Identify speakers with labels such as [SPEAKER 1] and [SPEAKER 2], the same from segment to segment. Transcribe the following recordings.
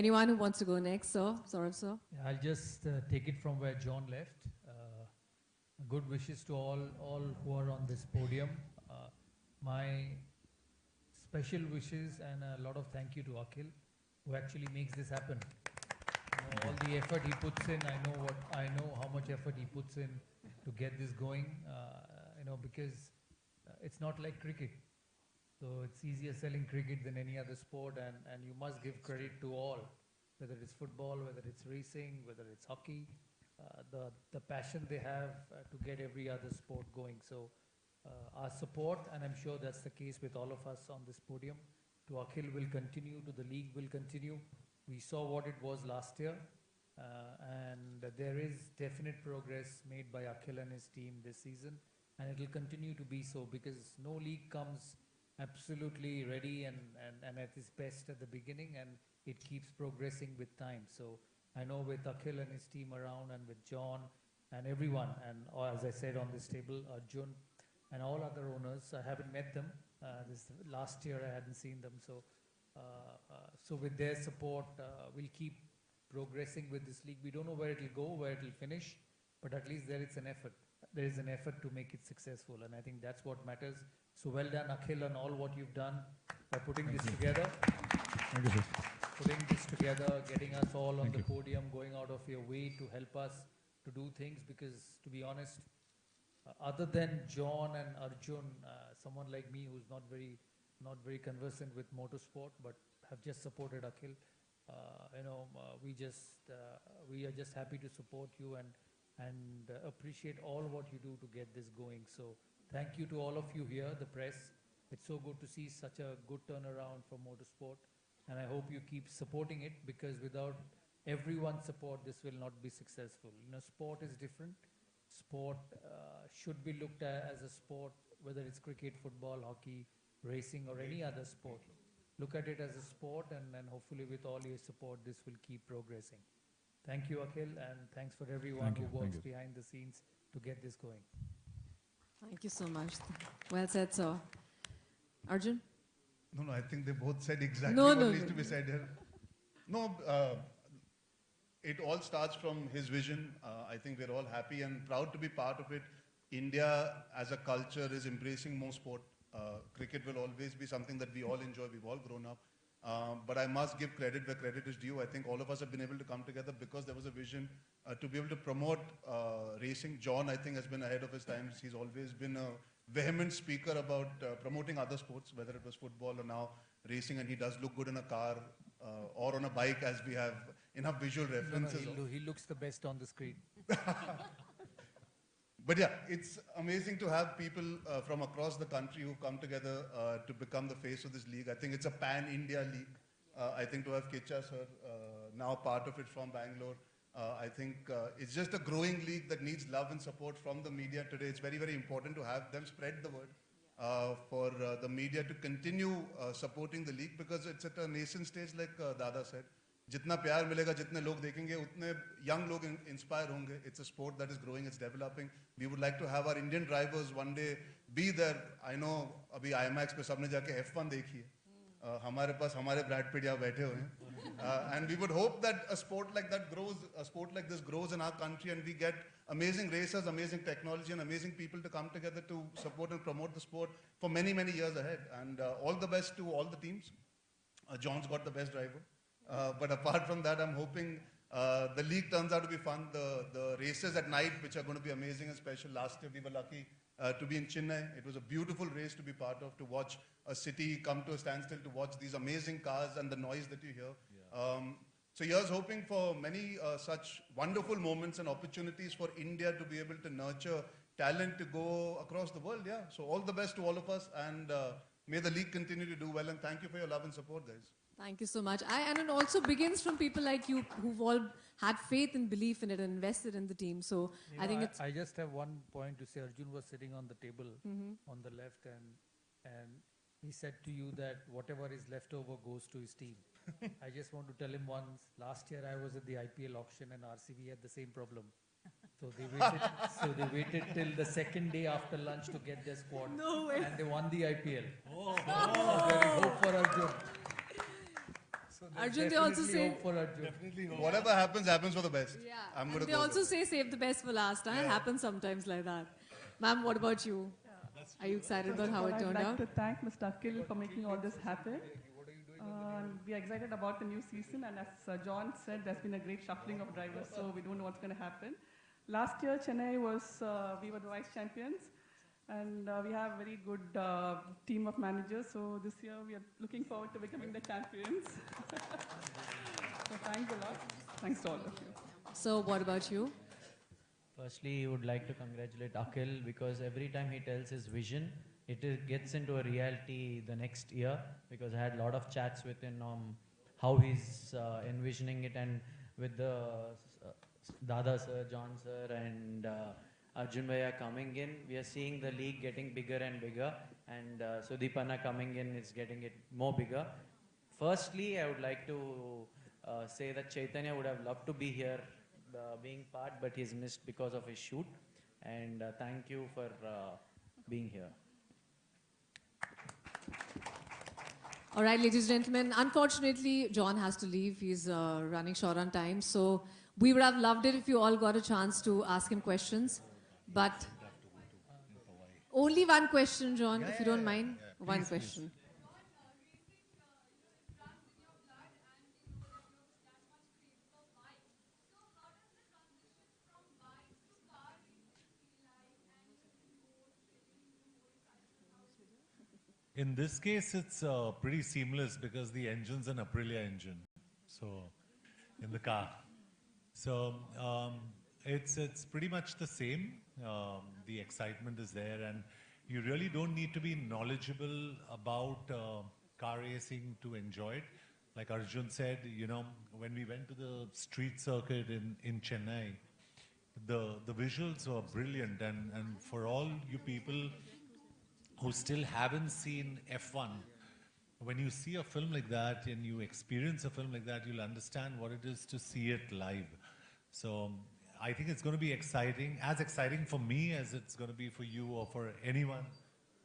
[SPEAKER 1] Anyone who wants to go next, sir? Saurav, sir?
[SPEAKER 2] Yeah, I'll just take it from where John left. Good wishes to all who are on this podium. My special wishes and a lot of thank you to Akhil, who actually makes this happen. All the effort he puts in, I know how much effort he puts in to get this going. Because it's not like cricket. So it's easier selling cricket than any other sport, and you must give credit to all, whether it's football, whether it's racing, whether it's hockey, the passion they have to get every other sport going. So our support, and I'm sure that's the case with all of us on this podium, to Akhil will continue, to the league will continue. We saw what it was last year, and there is definite progress made by Akhil and his team this season, and it will continue to be so, because no league comes absolutely ready and at its best at the beginning, and it keeps progressing with time. So I know with Akhil and his team around, and with John and everyone, and as I said on this table, Arjun and all other owners, I haven't met them. This last year I hadn't seen them. So with their support, we'll keep progressing with this league. We don't know where it'll go, where it'll finish, but at least there is an effort. There is an effort to make it successful, and I think that's what matters. So well done, Akhil, on all what you've done by putting this together.
[SPEAKER 3] Thank you, sir.
[SPEAKER 2] Putting this together, getting us all on
[SPEAKER 3] Thank
[SPEAKER 2] the
[SPEAKER 3] you.
[SPEAKER 2] podium, going out of your way to help us to do things, because to be honest, other than John and Arjun, someone like me who's not very conversant with motorsport, but have just supported Akhil, we are just happy to support you and appreciate all what you do to get this going. So thank you to all of you here, the press. It's so good to see such a good turnaround for motorsport, and I hope you keep supporting it, because without everyone's support, this will not be successful. Sport is different. Sport should be looked at as a sport, whether it's cricket, football, hockey, racing, or any other sport. Look at it as a sport, and hopefully with all your support, this will keep progressing. Thank you, Akhil, and thanks for everyone who works behind the scenes to get this going.
[SPEAKER 1] Thank you so much. Well said, sir. Arjun?
[SPEAKER 4] No, I think they both said exactly
[SPEAKER 1] No,
[SPEAKER 4] what
[SPEAKER 1] no,
[SPEAKER 4] needs
[SPEAKER 1] no.
[SPEAKER 4] to be said here. No, it all starts from his vision. I think we're all happy and proud to be part of it. India as a culture is embracing more sport. Cricket will always be something that we all enjoy. We've all grown up. But I must give credit where credit is due. I think all of us have been able to come together because there was a vision to be able to promote racing. John, I think, has been ahead of his times. He's always been a vehement speaker about promoting other sports, whether it was football or now racing, and he does look good in a car or on a bike, as we have enough visual references.
[SPEAKER 2] No, he looks the best on the screen.
[SPEAKER 4] But yeah, it's amazing to have people from across the country who come together to become the face of this league. I think it's a pan-India league. I think to have Kicha sir now part of it from Bangalore, I think it's just a growing league that needs love and support from the media today. It's very, very important to have them spread the word for the media to continue supporting the league, because it's at a nascent stage, like Dada said. जितना प्यार मिलेगा, जितने लोग देखेंगे, उतने young लोग inspire होंगे. It's a sport that is growing, it's developing. We would like to have our Indian drivers one day be there. I know अभी IMAX पे सबने जाके F1 देखी है. हमारे पास हमारे Brad Pitt यहाँ बैठे हुए हैं. And we would hope that a sport like that grows, a sport like this grows in our country, and we get amazing racers, amazing technology, and amazing people to come together to support and promote the sport for many, many years ahead. And all the best to all the teams. John's got the best driver. But apart from that, I'm hoping the league turns out to be fun. The races at night, which are going to be amazing and special. Last year, we were lucky to be in Chennai. It was a beautiful race to be part of, to watch a city come to a standstill, to watch these amazing cars and the noise that you hear. So here's hoping for many such wonderful moments and opportunities for India to be able to nurture talent to go across the world. Yeah. So all the best to all of us, and may the league continue to do well. And thank you for your love and support, guys.
[SPEAKER 1] Thank you so much. And it also begins from people like you who've all had faith and belief in it and invested in the team. So I think it's...
[SPEAKER 2] I just have one point to say. Arjun was sitting on the table on the left, and he said to you that whatever is left over goes to his team. I just want to tell him once, last year I was at the IPL auction and RCB had the same problem. So they waited till the second day after lunch to get their squad.
[SPEAKER 1] No way.
[SPEAKER 2] And they won the IPL. So there is hope for Arjun. So there's
[SPEAKER 1] Arjun, they also
[SPEAKER 2] definitely
[SPEAKER 1] say,
[SPEAKER 2] hope for Arjun.
[SPEAKER 3] Definitely hope.
[SPEAKER 4] Whatever happens, happens for the best.
[SPEAKER 1] yeah.
[SPEAKER 4] I'm
[SPEAKER 1] And
[SPEAKER 4] going to
[SPEAKER 1] they
[SPEAKER 4] go.
[SPEAKER 1] also
[SPEAKER 4] with
[SPEAKER 1] say save the best for last. Huh? It happens sometimes like that. Ma'am, what about you? Are you excited about how it turned
[SPEAKER 5] I'd like
[SPEAKER 1] out?
[SPEAKER 5] to thank Mr. Akhil for making all this happen. We are excited about the new season, and as John said, there's been a great shuffling of drivers, so we don't know what's going to happen. Last year, Chennai was, we were the vice champions, and we have a very good team of managers, so this year we are looking forward to becoming the champions. So thanks a lot. Thanks to all of you.
[SPEAKER 1] So, what about you?
[SPEAKER 6] Firstly, I would like to congratulate Akhil because every time he tells his vision, gets into a reality the next year, because I had a lot of chats with him on how he's envisioning it, and with the Dada sir, John sir and Arjun Bhaiya coming in, we are seeing the league getting bigger and bigger, and Sudeepanna coming in is getting it more bigger. Firstly, I would like to say that Chaitanya would have loved to be here being part, but he's missed because of his shoot, and thank you for being here.
[SPEAKER 1] All right, ladies and gentlemen. Unfortunately, John has to leave. He's running short on time. So we would have loved it if you all got a chance to ask him questions. But only one question, John, if you don't mind. One question.
[SPEAKER 3] In this case, it's pretty seamless because the engine's an Aprilia engine, so in the car. So it's pretty much the same. The excitement is there, and you really don't need to be knowledgeable about car racing to enjoy it. Like Arjun said, you know, when we went to the street circuit in Chennai, the visuals were brilliant, and for all you people who still haven't seen F1, when you see a film like that and you experience a film like that, you'll understand what it is to see it live. So I think it's going to be exciting, as exciting for me as it's going to be for you or for anyone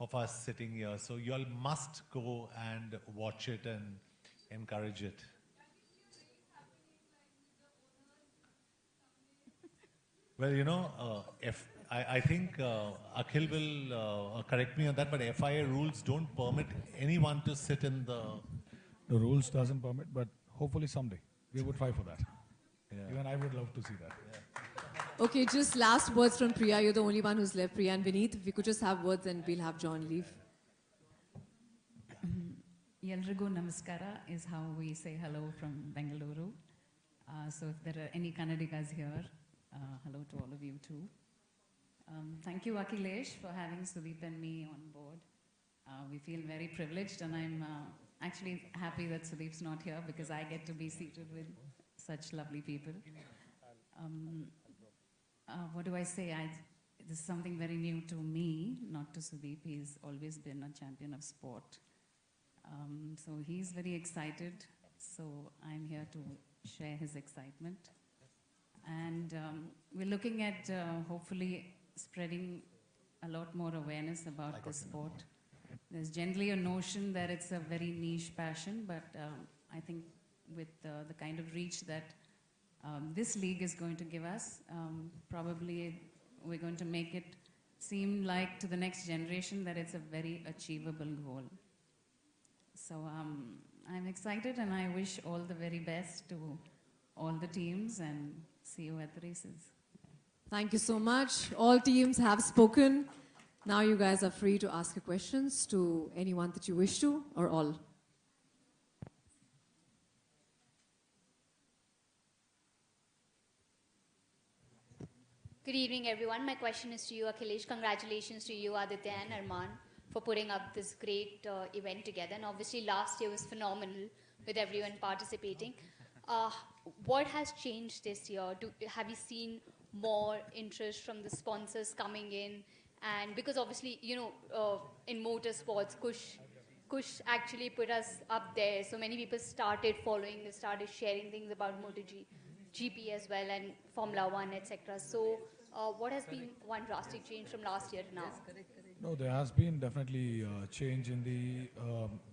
[SPEAKER 3] of us sitting here. So you all must go and watch it and encourage it. Well, you know, I think Akhil will correct me on that, but FIA rules don't permit anyone to sit in the...
[SPEAKER 7] The rules doesn't permit, but hopefully someday we would fight for that.
[SPEAKER 3] Yeah.
[SPEAKER 7] Even I would love to see that.
[SPEAKER 1] Okay, just last words from Priya. You're the only one who's left, Priya and Vineet. If we could just have words, and we'll have John leave.
[SPEAKER 8] Yelrigu Namaskara is how we say hello from Bengaluru. So if there are any Kannadigas here, hello to all of you too. Thank you, Akhilesh, for having Sudeep and me on board. We feel very privileged, and I'm actually happy that Sudeep's not here because I get to be seated with such lovely people. What do I say? This is something very new to me, not to Sudeep. He's always been a champion of sport. So he's very excited, so I'm here to share his excitement. And we're looking at hopefully spreading a lot more awareness about the sport. There's generally a notion that it's a very niche passion, but I think with the kind of reach that this league is going to give us, probably we're going to make it seem like to the next generation that it's a very achievable goal. So I'm excited, and I wish all the very best to all the teams, and see you at the races.
[SPEAKER 1] Thank you so much. All teams have spoken. Now you guys are free to ask your questions to anyone that you wish to, or all.
[SPEAKER 9] Good evening, everyone. My question is to you, Akhilesh. Congratulations to you, Aditya and Arman, for putting up this great event together. And obviously, last year was phenomenal with everyone participating. What has changed this year? Have you seen more interest from the sponsors coming in? And because obviously, you know, in motorsports, Kush actually put us up there. So many people started following, they started sharing things about MotoGP as well, and Formula One, etc. So what has been one drastic change from last year to now?
[SPEAKER 7] No, there has been definitely change in the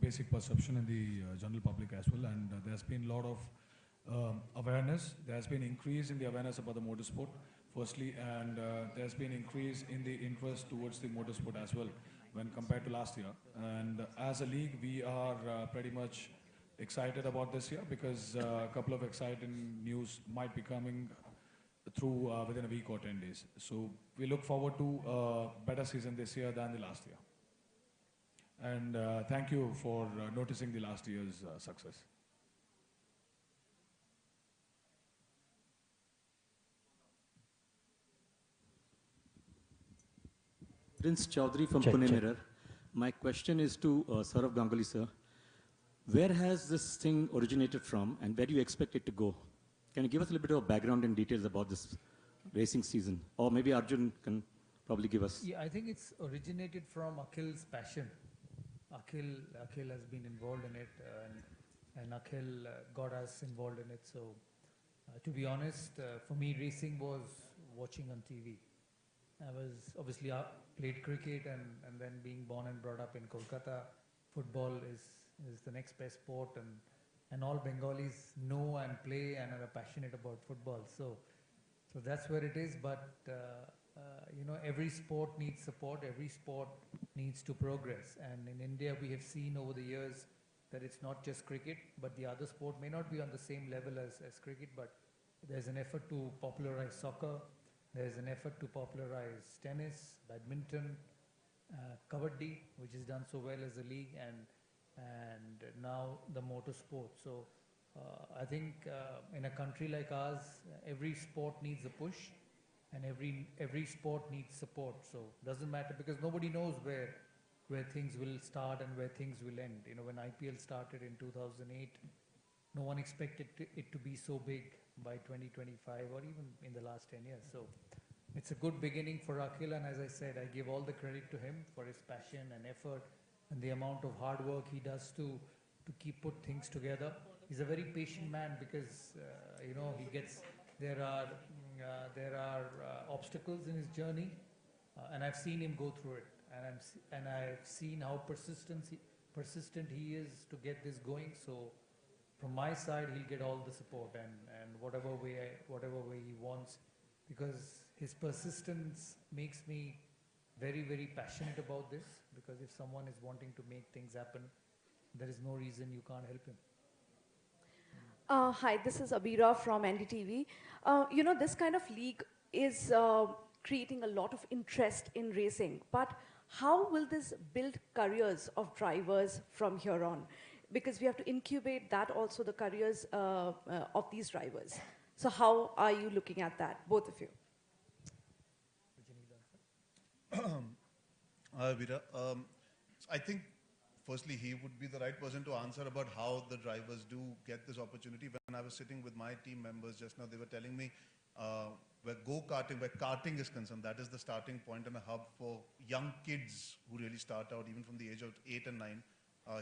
[SPEAKER 7] basic perception in the general public as well, and there's been a lot of awareness. There's been increase in the awareness about the motorsport, firstly, and there's been increase in the interest towards the motorsport as well when compared to last year. And as a league, we are pretty much excited about this year because a couple of exciting news might be coming through within a week or 10 days. So we look forward to a better season this year than the last year. And thank you for noticing the last year's success.
[SPEAKER 10] Prince Chaudhary from
[SPEAKER 6] Check,
[SPEAKER 10] Pune
[SPEAKER 6] check.
[SPEAKER 10] Mirror. My question is to Saurav Ganguly, sir. Where has this thing originated from and where do you expect it to go? Can you give us a little bit of background and details about this racing season? Or maybe Arjun can probably give us.
[SPEAKER 2] Yeah, I think it's originated from Akhil's passion. Akhil has been involved in it, and Akhil got us involved in it. So, to be honest, for me, racing was watching on TV. I was obviously played cricket, and then being born and brought up in Kolkata, football is the next best sport, and all Bengalis know and play and are passionate about football. So that's where it is. But you know, every sport needs support. Every sport needs to progress. And in India, we have seen over the years that it's not just cricket, but the other sport may not be on the same level as cricket, but there's an effort to popularize soccer. There's an effort to popularize tennis, badminton, kabaddi, which is done so well as a league, and now the motorsport. So I think in a country like ours, every sport needs a push, and every sport needs support. So doesn't matter, because nobody knows where things will start and where things will end. You know, when IPL started in 2008, no one expected it to be so big by 2025 or even in the last 10 years. So it's a good beginning for Akhil, and as I said, I give all the credit to him for his passion and effort and the amount of hard work he does to put things together. He's a very patient man because you know, there are obstacles in his journey, and I've seen him go through it, and I've seen how persistent he is to get this going. So from my side, he'll get all the support and whatever way he wants, because his persistence makes me very, very passionate about this, because if someone is wanting to make things happen, there is no reason you can't help him.
[SPEAKER 11] Hi, this is Abira from NDTV. You know, this kind of league is creating a lot of interest in racing, but how will this build careers of drivers from here on? Because we have to incubate that also, the careers of these drivers. So how are you looking at that, both of you?
[SPEAKER 4] Veera, I think firstly he would be the right person to answer about how the drivers do get this opportunity. When I was sitting with my team members just now, they were telling me where karting is concerned, that is the starting point and a hub for young kids who really start out even from the age of 8 and 9.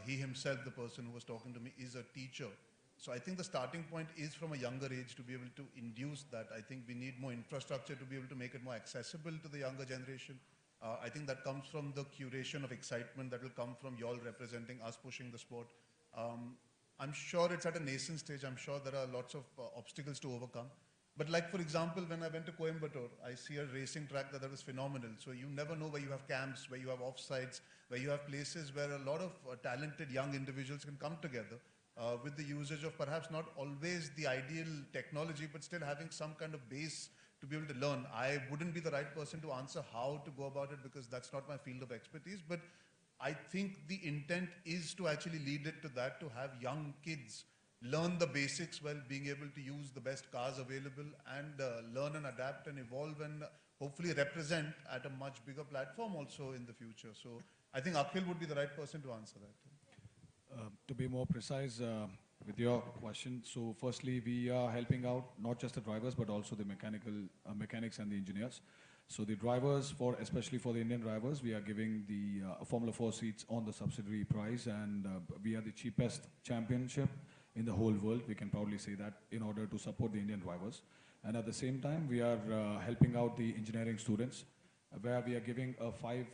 [SPEAKER 4] He himself, the person who was talking to me, is a teacher. So I think the starting point is from a younger age to be able to induce that. I think we need more infrastructure to be able to make it more accessible to the younger generation. I think that comes from the curation of excitement that will come from y'all representing us, pushing the sport. I'm sure it's at a nascent stage. I'm sure there are lots of obstacles to overcome. But like, for example, when I went to Coimbatore, I see a racing track that was phenomenal. So you never know where you have camps, where you have offsites, where you have places where a lot of talented young individuals can come together with the usage of perhaps not always the ideal technology, but still having some kind of base to be able to learn. I wouldn't be the right person to answer how to go about it, because that's not my field of expertise. But I think the intent is to actually lead it to that, to have young kids learn the basics while being able to use the best cars available and learn and adapt and evolve and hopefully represent at a much bigger platform also in the future. So I think Akhil would be the right person to answer that.
[SPEAKER 7] To be more precise with your question, so firstly, we are helping out not just the drivers, but also the mechanics and the engineers. So the drivers, especially for the Indian drivers, we are giving the Formula 4 seats on the subsidiary price, and we are the cheapest championship in the whole world. We can proudly say that, in order to support the Indian drivers. And at the same time, we are helping out the engineering students where we are giving a 5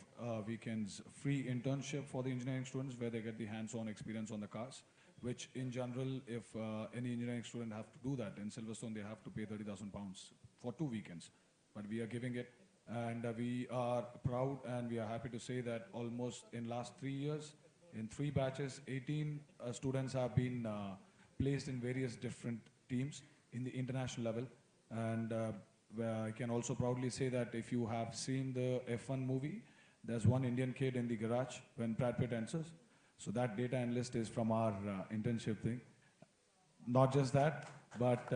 [SPEAKER 7] weekends free internship for the engineering students, where they get the hands-on experience on the cars, which in general, if any engineering student have to do that in Silverstone, they have to pay £30,000 for 2 weekends. But we are giving it, and we are proud and we are happy to say that almost in last 3 years, in 3 batches, 18 students have been placed in various different teams in the international level. And where I can also proudly say that if you have seen the F1 movie, there's one Indian kid in the garage when Brad Pitt enters. So that data analyst is from our internship thing. Not just that, but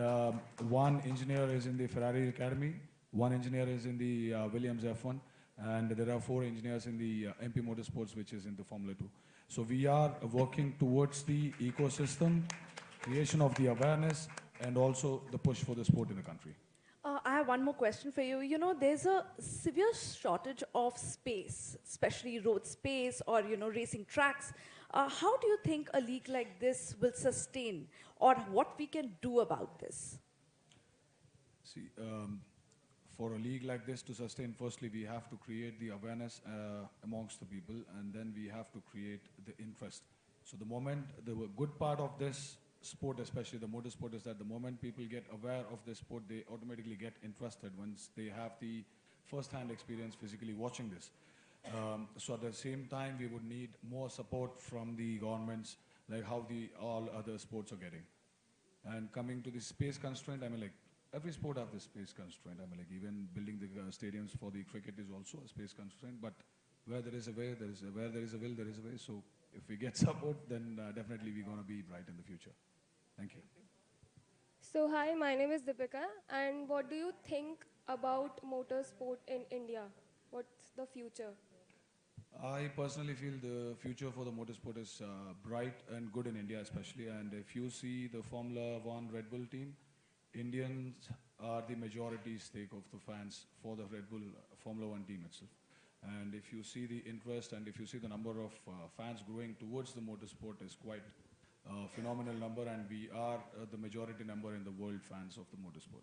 [SPEAKER 7] one engineer is in the Ferrari Academy, one engineer is in the Williams F1, and there are 4 engineers in the MP Motorsports, which is in the Formula 2. So we are working towards the ecosystem, creation of the awareness, and also the push for the sport in the country.
[SPEAKER 11] I have one more question for you. You know, there's a severe shortage of space, especially road space or, you know, racing tracks. How do you think a league like this will sustain, or what we can do about this?
[SPEAKER 7] See, for a league like this to sustain, firstly, we have to create the awareness amongst the people, and then we have to create the interest. So the moment, the good part of this sport, especially the motorsport, is that the moment people get aware of this sport, they automatically get interested once they have the first-hand experience physically watching this. So at the same time, we would need more support from the governments, like how all other sports are getting. And coming to the space constraint, I mean, like, every sport has this space constraint. I mean, like, even building the stadiums for the cricket is also a space constraint. But where there is a way, where there is a will, there is a way. So if we get support, then definitely we're going to be bright in the future. Thank you.
[SPEAKER 12] So hi, my name is Deepika, and what do you think about motorsport in India? What's the future?
[SPEAKER 7] I personally feel the future for the motorsport is bright and good in India especially, and if you see the Formula 1 Red Bull team, Indians are the majority stake of the fans for the Red Bull Formula 1 team itself. And if you see the interest and if you see the number of fans growing towards the motorsport is quite a phenomenal number, and we are the majority number in the world fans of the motorsport.